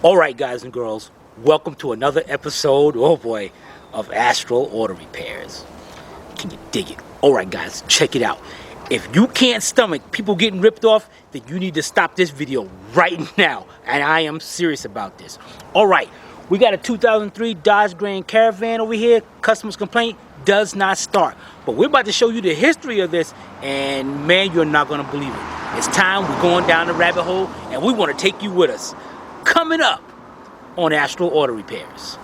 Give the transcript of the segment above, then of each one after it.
Alright guys and girls, welcome to another episode, oh boy, of Astral Auto Repairs. Can you dig it? Alright guys, check it out. If you can't stomach people getting ripped off, then you need to stop this video right now. And I am serious about this. Alright, we got a 2003 Dodge Grand Caravan over here. Customer's complaint does not start. But we're about to show you the history of this, and man, you're not going to believe it. It's time, we're going down the rabbit hole, and we want to take you with us. Coming up on Astral Auto Repairs.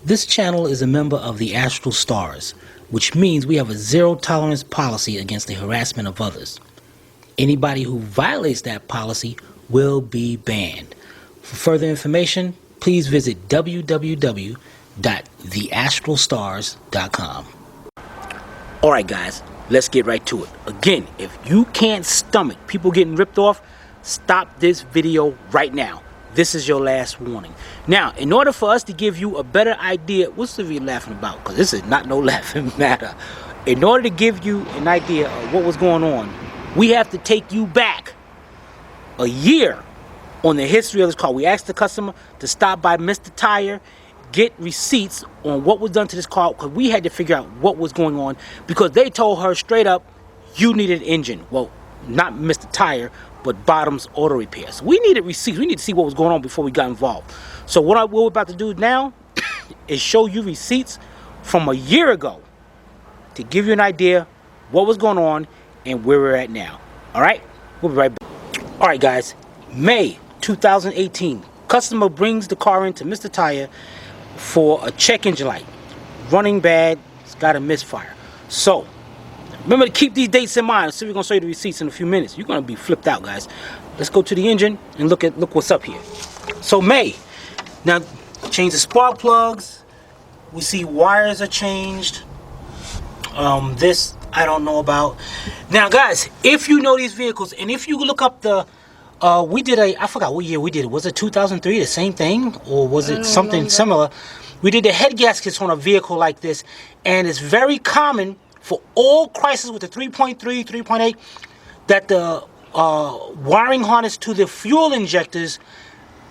This channel is a member of the Astral Stars, which means we have a zero tolerance policy against the harassment of others. Anybody who violates that policy will be banned. For further information, please visit www.theastralstars.com. Alright guys, let's get right to it. Again, if you can't stomach people getting ripped off, stop this video right now. This is your last warning. Now, in order for us to give you a better idea, what's the video laughing about? Because this is not no laughing matter. In order to give you an idea of what was going on, we have to take you back a year on the history of this car. We asked the customer to stop by Mr. Tire, get receipts on what was done to this car, because we had to figure out what was going on, because they told her straight up, you needed an engine. Well, not Mr. Tire, but Bottoms Auto Repairs. We needed receipts. We need to see what was going on before we got involved. So what we're about to do now is show you receipts from a year ago to give you an idea what was going on and where we're at now. All right? We'll be right back. All right, guys. May 2018. Customer brings the car into Mr. Tire for a check engine light. Running bad. It's got a misfire. So, remember to keep these dates in mind. So we're going to show you the receipts in a few minutes. You're going to be flipped out, guys. Let's go to the engine and look what's up here. So May. Now, change the spark plugs. We see wires are changed. This, I don't know about. Now, guys, if you know these vehicles, and if you look up the, we did I forgot what year we did it. Was it 2003, the same thing? Or was it something similar? We did the head gaskets on a vehicle like this. And it's very common for all Chrysler's with the 3.3, 3.8, that the wiring harness to the fuel injectors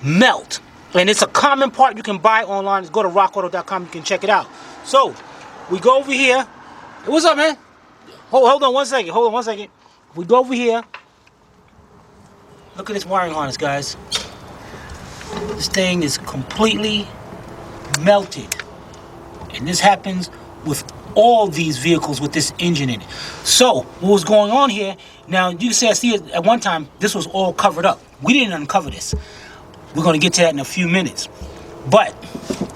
melt. And it's a common part you can buy online. Just go to rockauto.com, you can check it out. So, we go over here. Hey, what's up, man? Hold on one second. Hold on one second. We go over here. Look at this wiring harness, guys. This thing is completely melted. And this happens with all these vehicles with this engine in it. So what was going on here? Now you can say, I see it at one time this was all covered up. We didn't uncover this. We're going to get to that in a few minutes, but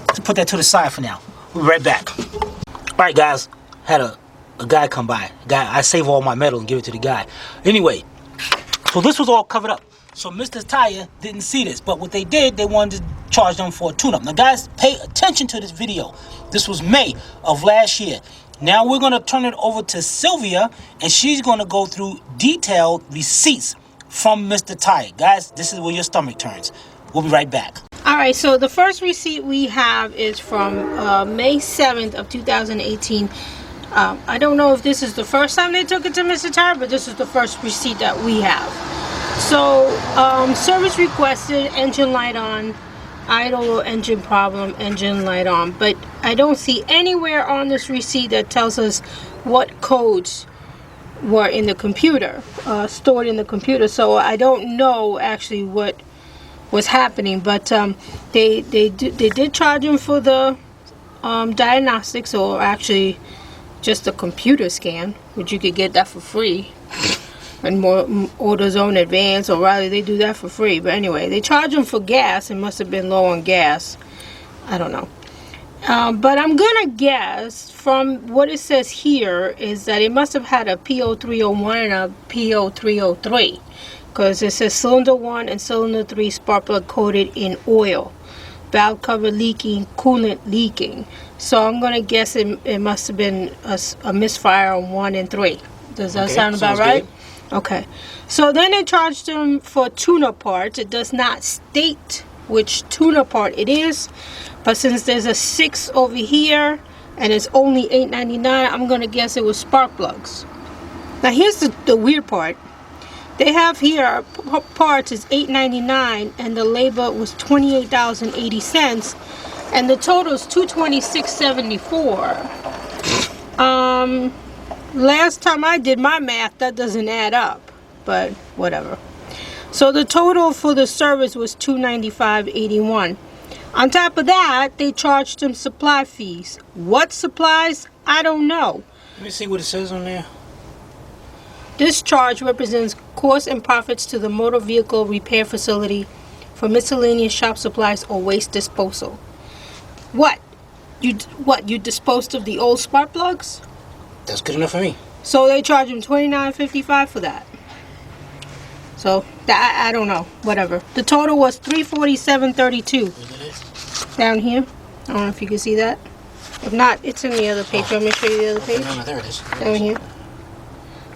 let's put that to the side for now. We'll be right back. All right, guys, had a guy come by. I save all my metal and give it to the guy. Anyway, so this was all covered up. So Mr. Tire didn't see this, but what they did, they wanted to charge them for a tune-up. Now, guys, pay attention to this video. This was May of last year. Now we're going to turn it over to Sylvia, and she's going to go through detailed receipts from Mr. Tire. Guys, this is where your stomach turns. We'll be right back. All right, so the first receipt we have is from May 7th of 2018. I don't know if this is the first time they took it to Mr. Tire, but this is the first receipt that we have. So, service requested, engine light on, idle engine problem, engine light on. But I don't see anywhere on this receipt that tells us what codes were in the computer, stored in the computer. So I don't know actually what was happening. But they did charge him for the diagnostics, or actually just a computer scan, which you could get that for free. And more AutoZone Advance, or rather they do that for free. But anyway, they charge them for gas. It must have been low on gas. I don't know. But I'm gonna guess from what it says here is that it must have had a PO301 and a PO303, because it says cylinder 1 and cylinder 3 spark plug coated in oil, valve cover leaking, coolant leaking. So I'm gonna guess it must have been a misfire on 1 and 3. Does that sound about right? Good. Okay, so then they charged them for tune-up parts. It does not state which tuner part it is. But since there's a 6 over here and it's only $8.99, I'm gonna guess it was spark plugs. Now here's the weird part. They have here parts is $8.99 and the labor was $28.80, and the total is $226.74. Last time I did my math, that doesn't add up, but whatever. So the total for the service was $295.81. On top of that, they charged them supply fees. What supplies? I don't know. Let me see what it says on there. This charge represents costs and profits to the motor vehicle repair facility for miscellaneous shop supplies or waste disposal. What? You disposed of the old spark plugs? That's good enough for me. So they charge them $29.55 for that. So that I don't know. Whatever. The total was $347.32. Down here. I don't know if you can see that. If not, it's in the other page. Want me to show you the other page? No, there it is. Down here.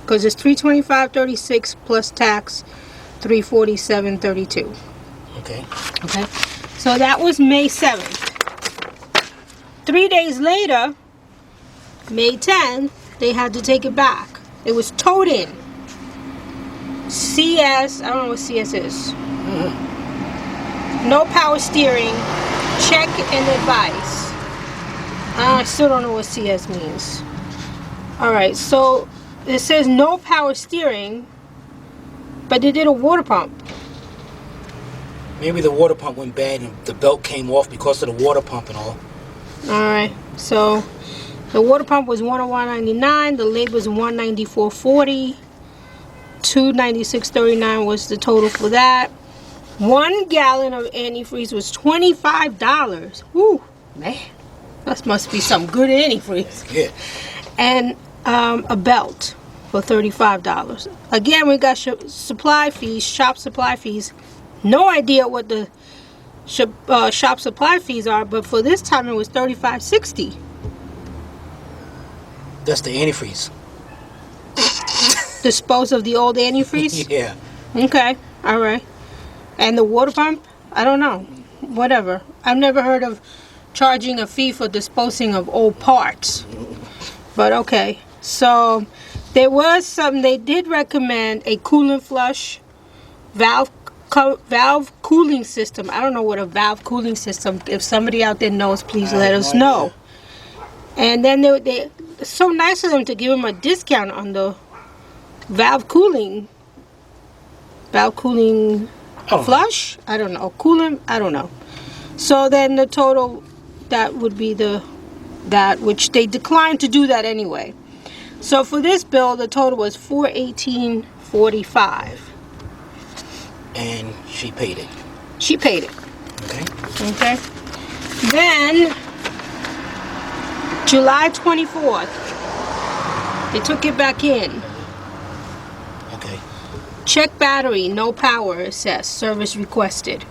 Because it's $325.36 plus tax, $347.32. Okay. Okay. So that was May 7th. 3 days later, May 10th, they had to take it back. It was towed in. CS, I don't know what CS is. No power steering, check and advice. I still don't know what CS means. Alright, so it says no power steering, but they did a water pump. Maybe the water pump went bad and the belt came off because of the water pump and all. Alright, so the water pump was $101.99, the labor was $194.40, $296.39 was the total for that. 1 gallon of antifreeze was $25. Woo, man, that must be some good antifreeze. Yeah. And a belt for $35. Again, we got supply fees, shop supply fees. No idea what the shop supply fees are, but for this time it was $35.60. That's the antifreeze. Dispose of the old antifreeze? Yeah. Okay, alright. And the water pump? I don't know. Whatever. I've never heard of charging a fee for disposing of old parts. But okay. So there was something, they did recommend a coolant flush valve cooling system. I don't know what a valve cooling system, if somebody out there knows, please let us know. And then they it's so nice of them to give them a discount on the valve cooling flush. I don't know, coolant, I don't know. So then the total, that would be that which they declined to do that anyway. So for this bill, the total was $418.45. And she paid it. She paid it. Okay. Okay. Then July 24th, they took it back in. Okay. Check battery, no power, it says. Service requested.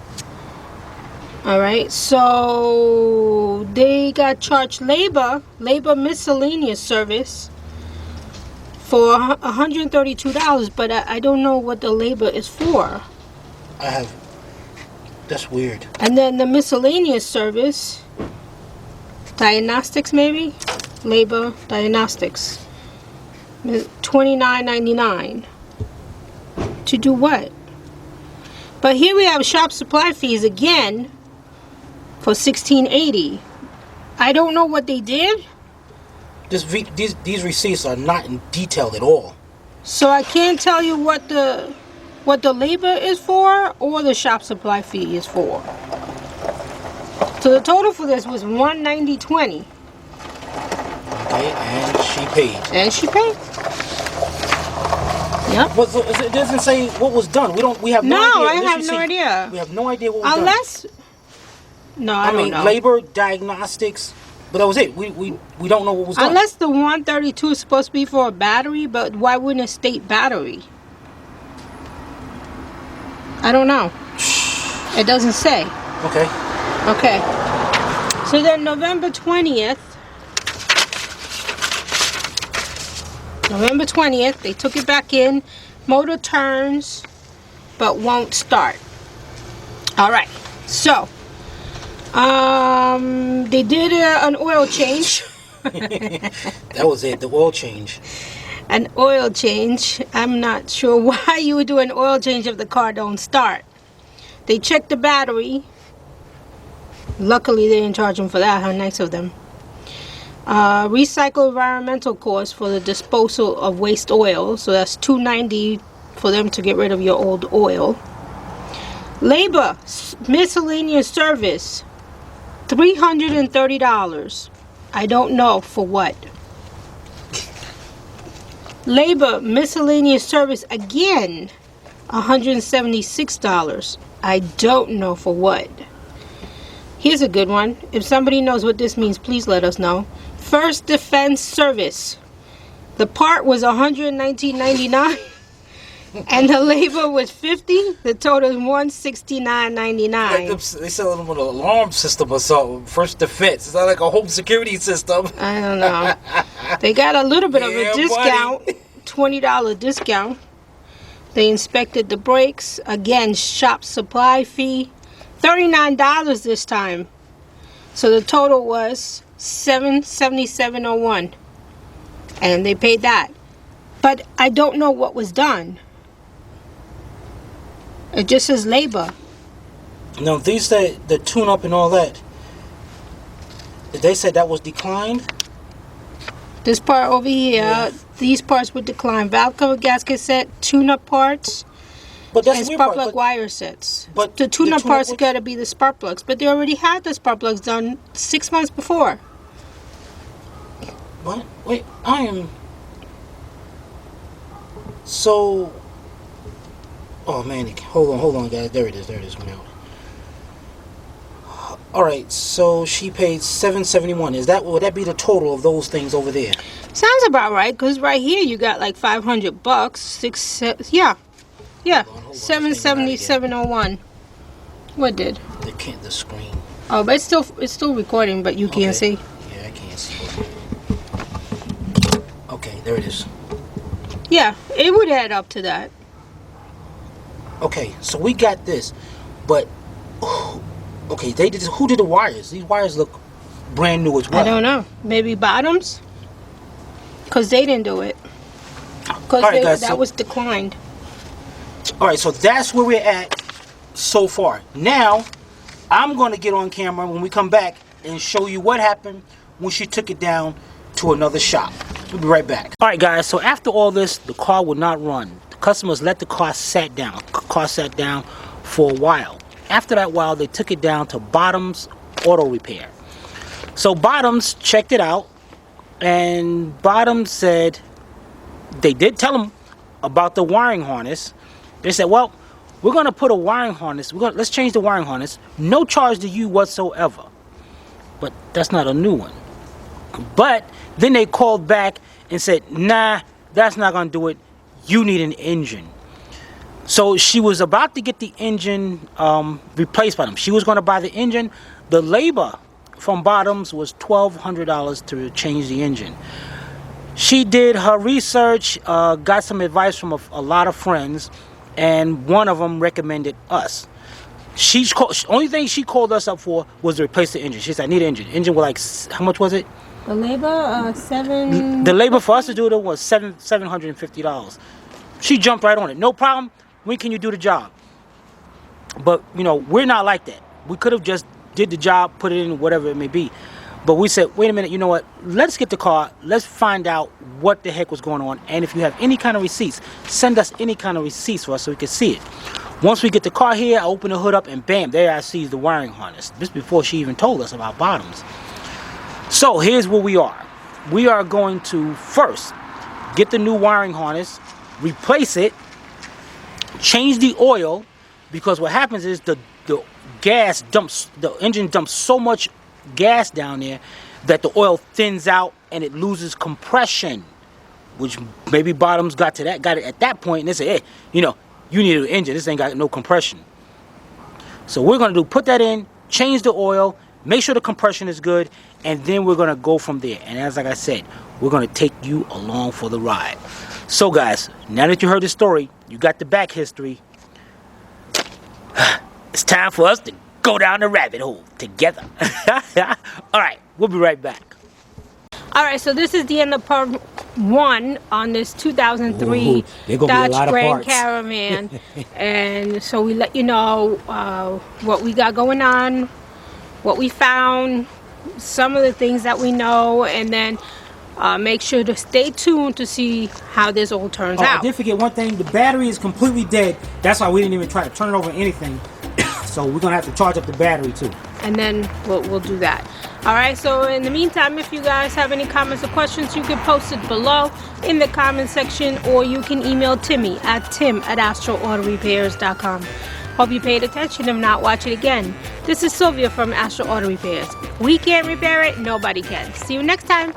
Alright, so they got charged labor miscellaneous service for $132, but I don't know what the labor is for. That's weird. And then the miscellaneous service, diagnostics maybe? Labor, diagnostics. $29.99. To do what? But here we have shop supply fees again for $16.80. I don't know what they did. These receipts are not in detail at all. So I can't tell you what the labor is for or the shop supply fee is for. So the total for this was $190.20. Okay, and she paid. And she paid. Yep. But it doesn't say what was done. We have no idea. No, I have no idea. We have no idea what was done. Unless, no, I don't know. Labor, diagnostics, but that was it. We don't know what was done. Unless the 132 is supposed to be for a battery, but why wouldn't it state battery? I don't know. It doesn't say. Okay. Okay. So then November 20th, they took it back in. Motor turns, but won't start. Alright. So, they did an oil change. That was it, the oil change. An oil change. I'm not sure why you would do an oil change if the car don't start. They checked the battery. Luckily, they didn't charge them for that. How nice of them. Recycle environmental cost for the disposal of waste oil. So that's $2.90 for them to get rid of your old oil. Labor, miscellaneous service, $330. I don't know for what. Labor, miscellaneous service, again, $176. I don't know for what. Here's a good one. If somebody knows what this means, please let us know. First Defense Service. The part was $119.99 and the labor was $50. The total is $169.99. They sell them with an alarm system or something. First Defense. It's not like a home security system. I don't know. They got a little bit of a discount. Buddy. $20 discount. They inspected the brakes. Again, shop supply fee. $39 this time. So the total was $777.01. And they paid that. But I don't know what was done. It just says labor. No, these said the tune up and all that. They said that was declined. This part over here, these parts would decline. Valve cover gasket set, tune-up parts, But that's and weird spark part, plug wire sets. but the tune-up the parts tune-up got to be the spark plugs. But they already had the spark plugs done 6 months before. What? Wait, I am. So. Oh man, hold on, guys. There it is. Went out. All right, so she paid $771. Would that be the total of those things over there? Sounds about right, because right here you got like $500. Yeah, Hold on. $777.01. What did? The screen. Oh, but it's still recording, but you can't see. Yeah, I can't see. Okay, there it is. Yeah, it would add up to that. Okay, so we got this, but okay, they did. Who did the wires? These wires look brand new as well. I don't know. Maybe bottoms? Because they didn't do it. Because All right, guys, that was declined. All right, so that's where we're at so far. Now, I'm going to get on camera when we come back and show you what happened when she took it down to another shop. We'll be right back. All right, guys, so after all this, the car would not run. The customers let the car sat down. Car sat down for a while. After that while, they took it down to Bottoms Auto Repair. So Bottoms checked it out, and Bottoms said they did tell them about the wiring harness. They said, well, we're going to put a wiring harness. Let's change the wiring harness. No charge to you whatsoever. But that's not a new one. But then they called back and said, nah, that's not going to do it. You need an engine. So she was about to get the engine replaced by them. She was going to buy the engine. The labor from Bottoms was $1,200 to change the engine. She did her research, got some advice from a lot of friends, and one of them recommended us. Only thing she called us up for was to replace the engine. She said, I need an engine. Engine was like, how much was it? The labor, The labor for us to do it was $750. She jumped right on it. No problem. When can you do the job? But, you know, we're not like that. We could have just did the job, put it in, whatever it may be. But we said, wait a minute, you know what? Let's get the car. Let's find out what the heck was going on. And if you have any kind of receipts, send us any kind of receipts for us so we can see it. Once we get the car here, I open the hood up and bam, there I see the wiring harness. This before she even told us about Bottoms. So here's where we are. We are going to first get the new wiring harness, replace it, change the oil, because what happens is the engine dumps so much gas down there that the oil thins out and it loses compression, which maybe Bottoms got it at that point, and they say, hey, you know, you need an engine, this ain't got no compression. So we're going to put that in, change the oil, make sure the compression is good, and then we're going to go from there. And as like I said, we're going to take you along for the ride. So guys, now that you heard the story, you got the back history, it's time for us to go down the rabbit hole together. All right, we'll be right back. All right, so this is the end of part 1 on this 2003 Dodge Grand Caravan. And so we let you know what we got going on, what we found, some of the things that we know, and then make sure to stay tuned to see how this all turns out. I did forget one thing. The battery is completely dead. That's why we didn't even try to turn it over or anything. So we're going to have to charge up the battery too. And then we'll do that. All right, so in the meantime, if you guys have any comments or questions, you can post it below in the comment section, or you can email Timmy at tim@astroautorepairs.com. Hope you paid attention. If not, watch it again. This is Sylvia from Astro Auto Repairs. We can't repair it, nobody can. See you next time.